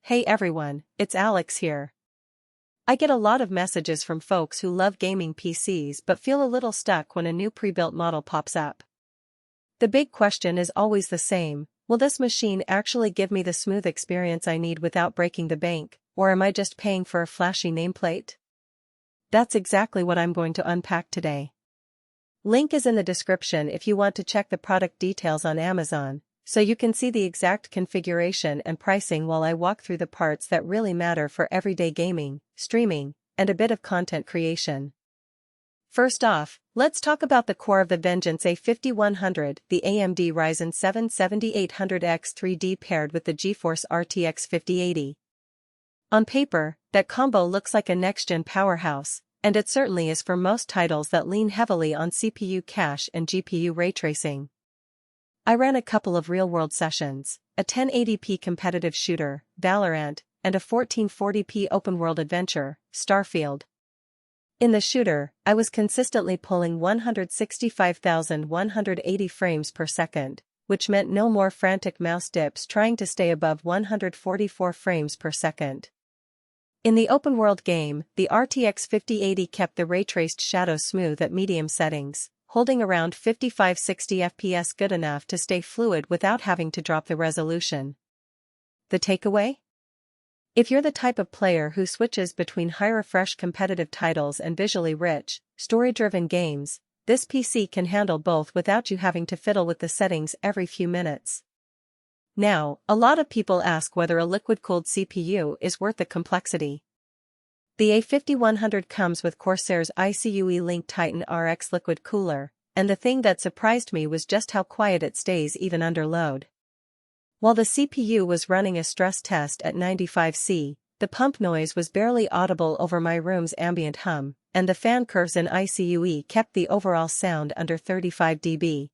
Hey everyone, it's Alex here. I get a lot of messages from folks who love gaming PCs but feel a little stuck when a new pre-built model pops up. The big question is always the same: will this machine actually give me the smooth experience I need without breaking the bank, or am I just paying for a flashy nameplate? That's exactly what I'm going to unpack today. Link is in the description if you want to check the product details on Amazon, so you can see the exact configuration and pricing while I walk through the parts that really matter for everyday gaming, streaming, and a bit of content creation. First off, let's talk about the core of the Vengeance A5100, the AMD Ryzen 7 7800X 3D paired with the GeForce RTX 5080. On paper, that combo looks like a next-gen powerhouse, and it certainly is for most titles that lean heavily on CPU cache and GPU ray tracing. I ran a couple of real-world sessions, a 1080p competitive shooter, Valorant, and a 1440p open-world adventure, Starfield. In the shooter, I was consistently pulling 165,180 frames per second, which meant no more frantic mouse dips trying to stay above 144 frames per second. In the open-world game, the RTX 5080 kept the ray-traced shadow smooth at medium settings, holding around 55-60 FPS good enough to stay fluid without having to drop the resolution. The takeaway? If you're the type of player who switches between high-refresh competitive titles and visually rich, story-driven games, this PC can handle both without you having to fiddle with the settings every few minutes. Now, a lot of people ask whether a liquid-cooled CPU is worth the complexity. The A5100 comes with Corsair's iCUE LINK Titan RX liquid cooler, and the thing that surprised me was just how quiet it stays even under load. While the CPU was running a stress test at 95°C, the pump noise was barely audible over my room's ambient hum, and the fan curves in iCUE kept the overall sound under 35 dB.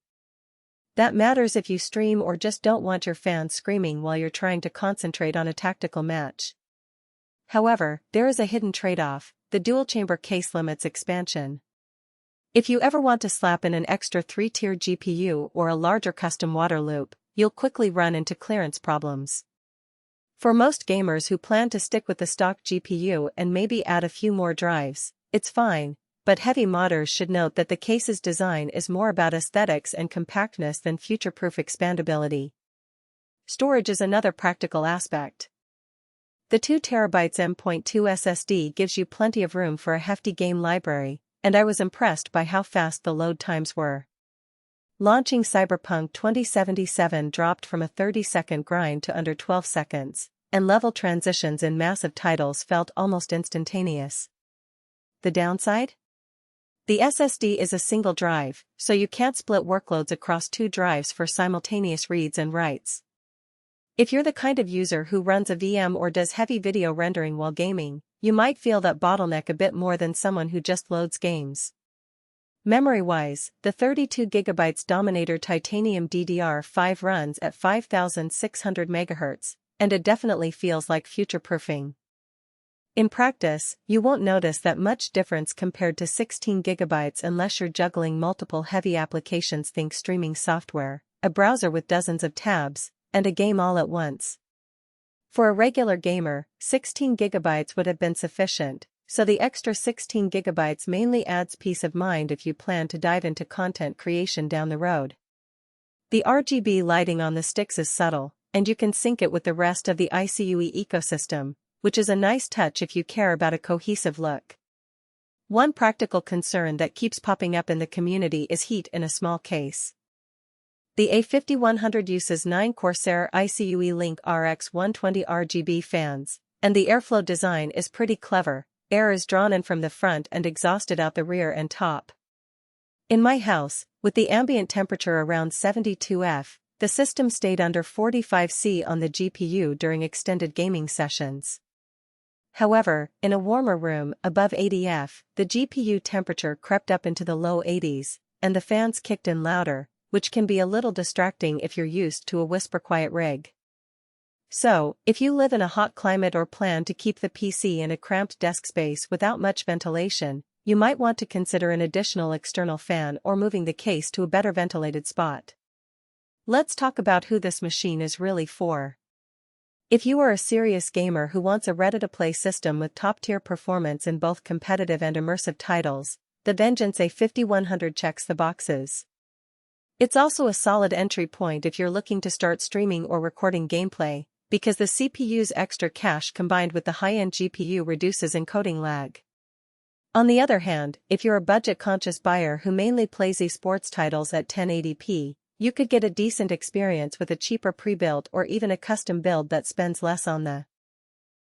That matters if you stream or just don't want your fan screaming while you're trying to concentrate on a tactical match. However, there is a hidden trade-off: the dual-chamber case limits expansion. If you ever want to slap in an extra 3-tier GPU or a larger custom water loop, you'll quickly run into clearance problems. For most gamers who plan to stick with the stock GPU and maybe add a few more drives, it's fine, but heavy modders should note that the case's design is more about aesthetics and compactness than future-proof expandability. Storage is another practical aspect. The 2TB M.2 SSD gives you plenty of room for a hefty game library, and I was impressed by how fast the load times were. Launching Cyberpunk 2077 dropped from a 30-second grind to under 12 seconds, and level transitions in massive titles felt almost instantaneous. The downside? The SSD is a single drive, so you can't split workloads across 2 drives for simultaneous reads and writes. If you're the kind of user who runs a VM or does heavy video rendering while gaming, you might feel that bottleneck a bit more than someone who just loads games. Memory-wise, the 32GB Dominator Titanium DDR5 runs at 5600 MHz, and it definitely feels like future-proofing. In practice, you won't notice that much difference compared to 16GB unless you're juggling multiple heavy applications. Think streaming software, a browser with dozens of tabs, and a game all at once. For a regular gamer, 16GB would have been sufficient, so the extra 16GB mainly adds peace of mind if you plan to dive into content creation down the road. The RGB lighting on the sticks is subtle, and you can sync it with the rest of the iCUE ecosystem, which is a nice touch if you care about a cohesive look. One practical concern that keeps popping up in the community is heat in a small case. The A5100 uses 9 Corsair iCUE LINK RX120 RGB fans, and the airflow design is pretty clever. Air is drawn in from the front and exhausted out the rear and top. In my house, with the ambient temperature around 72 F, the system stayed under 45 C on the GPU during extended gaming sessions. However, in a warmer room above 80 F, the GPU temperature crept up into the low 80s, and the fans kicked in louder, which can be a little distracting if you're used to a whisper-quiet rig. So, if you live in a hot climate or plan to keep the PC in a cramped desk space without much ventilation, you might want to consider an additional external fan or moving the case to a better ventilated spot. Let's talk about who this machine is really for. If you are a serious gamer who wants a ready-to-play system with top-tier performance in both competitive and immersive titles, the Vengeance A5100 checks the boxes. It's also a solid entry point if you're looking to start streaming or recording gameplay, because the CPU's extra cache combined with the high-end GPU reduces encoding lag. On the other hand, if you're a budget-conscious buyer who mainly plays esports titles at 1080p, you could get a decent experience with a cheaper pre-built or even a custom build that spends less on the